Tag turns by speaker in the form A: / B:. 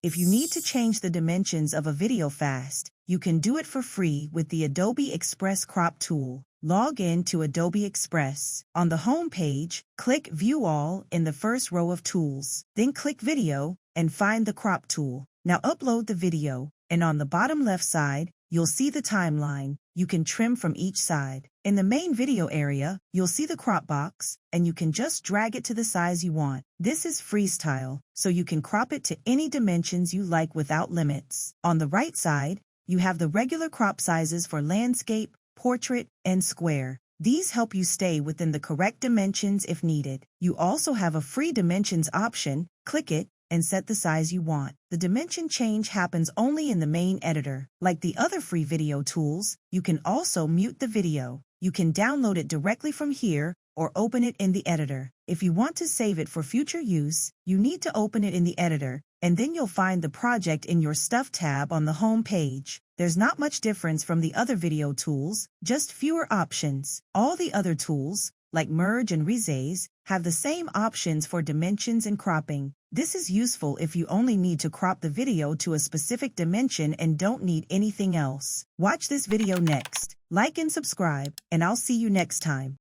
A: If you need to change the dimensions of a video fast, you can do it for free with the Adobe Express Crop tool. Log in to Adobe Express. On the home page, click View All in the first row of tools. Then click Video and find the Crop tool. Now upload the video, and on the bottom left side, you'll see the timeline. You can trim from each side. In the main video area, you'll see the crop box, and you can just drag it to the size you want. This is freestyle, so you can crop it to any dimensions you like without limits. On the right side, you have the regular crop sizes for landscape, portrait, and square. These help you stay within the correct dimensions if needed. You also have a free dimensions option. Click it and set the size you want. The dimension change happens only in the main editor. Like the other free video tools, you can also mute the video. You can download it directly from here or open it in the editor. If you want to save it for future use, you need to open it in the editor, and then you'll find the project in your Stuff tab on the home page. There's not much difference from the other video tools, just fewer options. All the other tools, like Merge and Resize, have the same options for dimensions and cropping. This is useful if you only need to crop the video to a specific dimension and don't need anything else. Watch this video next. Like and subscribe, and I'll see you next time.